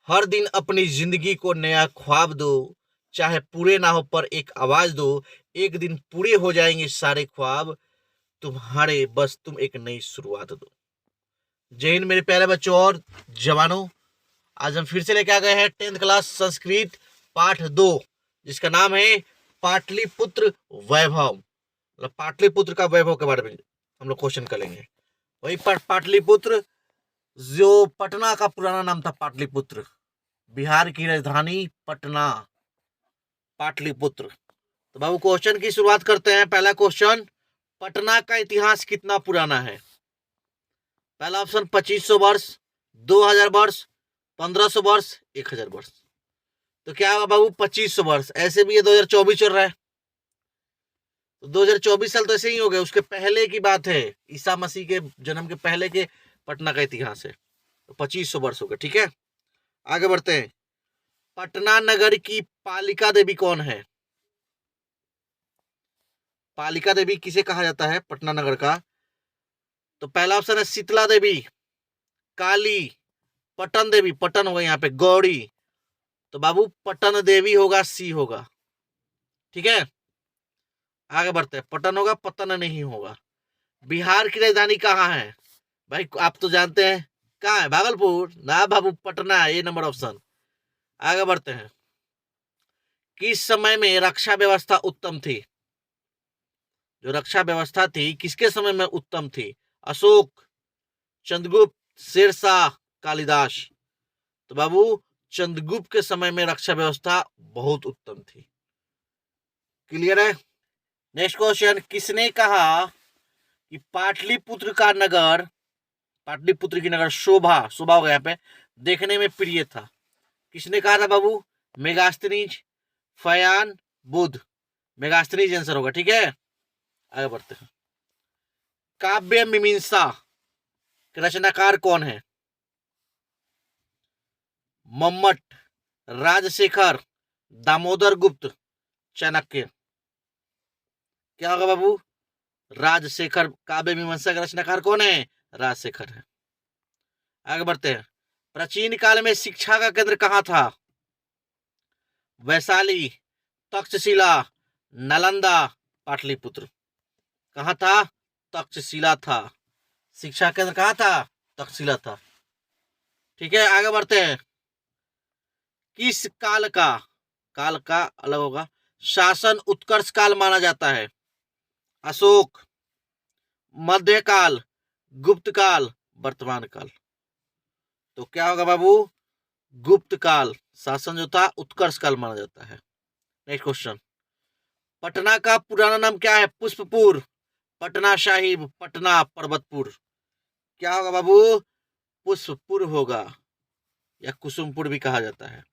हर दिन अपनी जिंदगी को नया ख्वाब दो, चाहे पूरे ना हो पर एक आवाज दो। एक दिन पूरे हो जाएंगे सारे ख्वाब तुम्हारे, बस तुम एक नई शुरुआत दो। जय हिंद मेरे प्यारे बच्चों और जवानों। आज हम फिर से लेके आ गए हैं 10th क्लास संस्कृत पाठ 2, जिसका नाम है पाटलिपुत्र वैभव। मतलब पाटलिपुत्र का वैभव के बारे में हम लोग क्वेश्चन करेंगे। वही पाटलिपुत्र जो पटना का पुराना नाम था, पाटलिपुत्र, बिहार की राजधानी पटना, पाटलिपुत्र। तो बाबू क्वेश्चन की शुरुआत करते हैं। पहला क्वेश्चन, पटना का इतिहास कितना पुराना है? पहला ऑप्शन 2500 वर्ष, 2000 वर्ष, 1500 वर्ष, 1000 वर्ष। तो क्या होगा बाबू? 2500 वर्ष। ऐसे भी ये 2024 चल रहा है, तो 2024 साल तो ऐसे ही हो गए, उसके पहले की बात है। ईसा मसीह के जन्म के पहले के पटना का इतिहास है, तो 2500 वर्ष हो गए। ठीक है, आगे बढ़ते हैं। पटना नगर की पालिका देवी कौन है? पालिका देवी किसे कहा जाता है पटना नगर का? तो पहला ऑप्शन है शीतला देवी, काली, पटन देवी, पटन होगा यहाँ पे, गौड़ी। तो बाबू पटन देवी होगा, सी होगा। ठीक है, आगे बढ़ते हैं। पटन होगा, पतन नहीं होगा। बिहार की राजधानी कहाँ है? भाई आप तो जानते हैं, कहाँ है? भागलपुर ना बाबू, पटना है, ये नंबर ऑप्शन। आगे बढ़ते हैं। किस समय में रक्षा व्यवस्था उत्तम थी? जो रक्षा व्यवस्था थी किसके समय में उत्तम थी? अशोक, चंद्रगुप्त, शेरशाह, कालिदास। तो बाबू चंद्रगुप्त के समय में रक्षा व्यवस्था बहुत उत्तम थी। क्लियर है? नेक्स्ट क्वेश्चन, किसने कहा कि पाटलिपुत्र का नगर, पाटलिपुत्र की नगर शोभा, शोभा हो गया यहाँ पे, देखने में प्रिय था? किसने कहा था बाबू? मेगास्थनीज, फयान, बुध। मेगास्थनीज आंसर होगा। ठीक है, आगे बढ़ते हैं। काव्य मीमांसा के रचनाकार कौन है? मम्मट, राजशेखर, दामोदर गुप्त, चाणक्य। क्या होगा बाबू? राजशेखर। काव्य मीमांसा का रचनाकार कौन है? राजशेखर है। आगे बढ़ते हैं। प्राचीन काल में शिक्षा का केंद्र कहाँ था? वैशाली, तक्षशिला, नालंदा, पाटलिपुत्र। कहाँ था? तक्षशिला था। शिक्षा केंद्र कहाँ था? तक्षशिला था। ठीक है, आगे बढ़ते हैं। किस काल का, काल का अलग होगा, शासन उत्कर्ष काल माना जाता है? अशोक, मध्यकाल, गुप्त काल, वर्तमान काल। तो क्या होगा बाबू? गुप्त काल शासन जो था उत्कर्ष काल माना जाता है। नेक्स्ट क्वेश्चन, पटना का पुराना नाम क्या है? पुष्पपुर, पटना साहिब, पटना पर्वतपुर। क्या होगा बाबू? पुष्पपुर होगा, या कुसुमपुर भी कहा जाता है।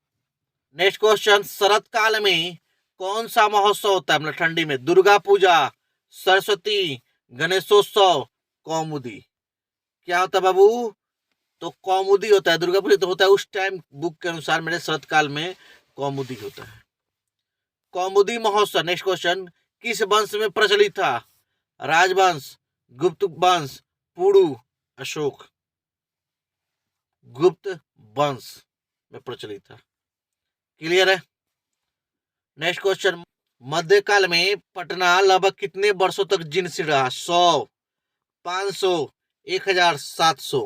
नेक्स्ट क्वेश्चन, शरत काल में कौन सा महोत्सव होता है? मतलब ठंडी में, दुर्गा पूजा, सरस्वती, गणेशोत्सव, कौमुदी। क्या होता है बाबू? तो कौमुदी होता है। दुर्गा पूजा तो होता है उस टाइम, बुक के अनुसार मेरे शरत काल में कौमुदी होता है। कौमुदी महोत्सव। नेक्स्ट क्वेश्चन, किस वंश में प्रचलित था? राजवंश, गुप्त वंश, पुरु, अशोक। गुप्त वंश में प्रचलित था। क्लियर है? नेक्स्ट क्वेश्चन, मध्यकाल में पटना लगभग कितने वर्षों तक जीर्ण शीर्ण रहा? 100, 500, 1000, 700।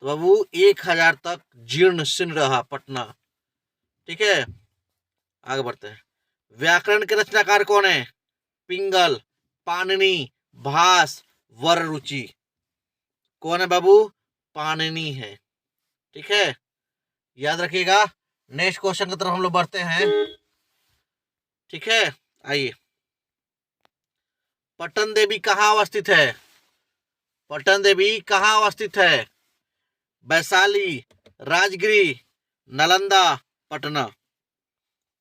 तो बाबू 1000 तक जीर्ण शीर्ण रहा पटना। ठीक है, आगे बढ़ते हैं। व्याकरण के रचनाकार कौन है? पिंगल, पाणिनि, भास, वररुचि। कौन है बाबू? पाणिनि है। ठीक है, याद रखिएगा। नेक्स्ट क्वेश्चन की तरफ हम लोग बढ़ते हैं। ठीक है, आइए। पटन देवी कहाँ अवस्थित है? पटन देवी कहाँ अवस्थित है? वैशाली, राजगिरी, नालंदा, पटना।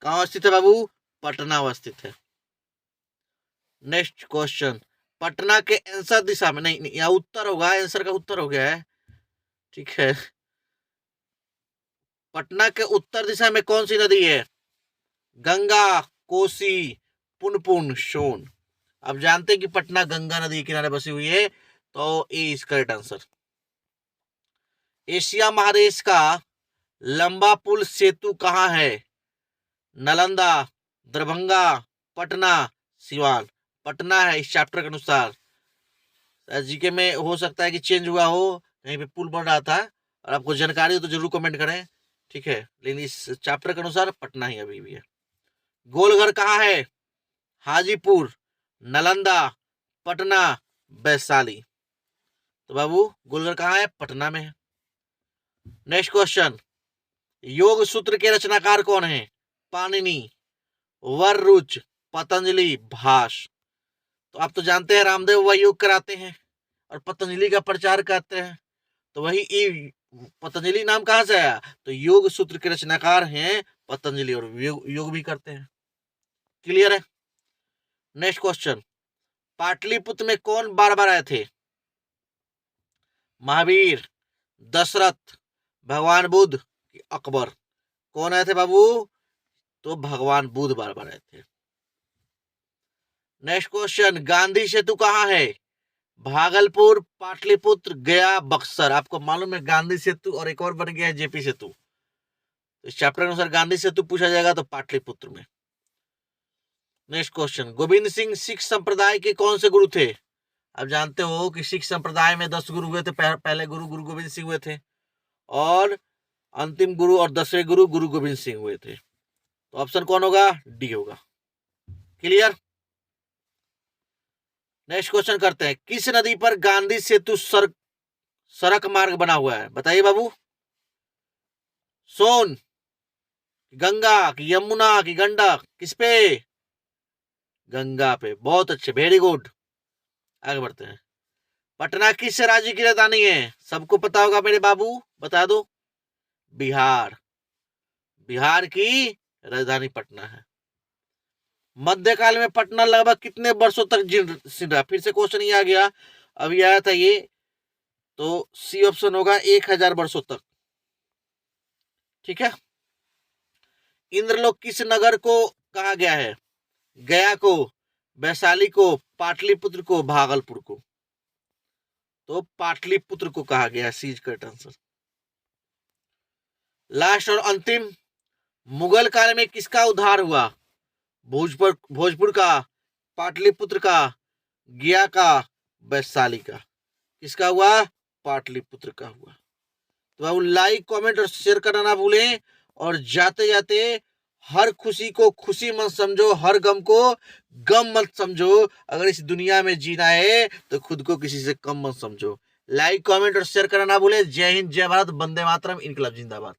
कहाँ अवस्थित है बाबू? पटना अवस्थित है। नेक्स्ट क्वेश्चन, पटना के आंसर दिशा में, नहीं यहाँ उत्तर होगा, आंसर का उत्तर हो गया है। ठीक है, पटना के उत्तर दिशा में कौन सी नदी है? गंगा, कोसी, पुनपुन, सोन। अब जानते हैं कि पटना गंगा नदी के किनारे बसी हुई है, तो ए इज करेक्ट आंसर। एशिया महादेश का लंबा पुल सेतु कहाँ है? नालंदा, दरभंगा, पटना, सिवान। पटना है इस चैप्टर के अनुसार। जीके में हो सकता है कि चेंज हुआ हो, कहीं पे पुल बन रहा था, और आपको जानकारी हो तो जरूर कमेंट करें, ठीक है। लेकिन इस चैप्टर के अनुसार पटना ही अभी भी है। गोलघर कहाँ है? हाजीपुर, नालंदा, पटना, वैशाली। तो बाबू गोलघर कहाँ है? पटना में है। नेक्स्ट क्वेश्चन, योग सूत्र के रचनाकार कौन है? पाणिनि, वररुच, पतंजलि, भास। तो आप तो जानते हैं रामदेव वह योग कराते हैं और पतंजलि का प्रचार करते हैं, तो वही पतंजलि नाम कहां से आया? तो योग सूत्र के रचनाकार हैं पतंजलि, और योग भी करते हैं। क्लियर है? नेक्स्ट क्वेश्चन, पाटलिपुत्र में कौन बार बार आए थे? महावीर, दशरथ, भगवान बुद्ध, अकबर। कौन आए थे बाबू? तो भगवान बुद्ध बार बार आए थे। नेक्स्ट क्वेश्चन, गांधी सेतु कहाँ है? भागलपुर, पाटलिपुत्र, गया, बक्सर। आपको मालूम है गांधी सेतु और एक और बन गया है जेपी सेतु। इस चैप्टर के अनुसार गांधी सेतु पूछा जाएगा तो पाटलिपुत्र में। नेक्स्ट क्वेश्चन, गोविंद सिंह सिख संप्रदाय के कौन से गुरु थे? आप जानते हो कि सिख संप्रदाय में 10 गुरु हुए थे। पहले गुरु गुरु गोविंद सिंह हुए थे, और अंतिम गुरु और 10वें गुरु गुरु गोविंद सिंह हुए थे। तो ऑप्शन कौन होगा? डी होगा। क्लियर? नेक्स्ट क्वेश्चन करते हैं, किस नदी पर गांधी सेतु सड़क मार्ग बना हुआ है? बताइए बाबू। सोन, गंगा, की यमुना, की गंडक? किस पे? गंगा पे। बहुत अच्छे, वेरी गुड। आगे बढ़ते हैं, पटना किस राज्य की राजधानी है? सबको पता होगा मेरे बाबू, बता दो। बिहार। बिहार की राजधानी पटना है। मध्यकाल में पटना लगभग कितने वर्षों तक जीर्ण रहा? फिर से क्वेश्चन ये आ गया, अभी आया था ये, तो सी ऑप्शन होगा 1000 वर्षों तक। ठीक है। इंद्रलोक किस नगर को कहा गया है? गया को, वैशाली को, पाटलिपुत्र को, भागलपुर को? तो पाटलिपुत्र को कहा गया है, सीज करेक्ट आंसर। लास्ट और अंतिम, मुगल काल में किसका उद्धार हुआ? भोजपुर का, पाटलिपुत्र का, गया का, वैशाली का? किसका हुआ? पाटलिपुत्र का हुआ। तो आप लाइक, कमेंट और शेयर करना ना भूलें, और जाते जाते हर खुशी को खुशी मत समझो, हर गम को गम मत समझो। अगर इस दुनिया में जीना है तो खुद को किसी से कम मत समझो। लाइक, कमेंट और शेयर करना ना भूलें। जय हिंद, जय भारत, वंदे मातरम, इनकलाब जिंदाबाद।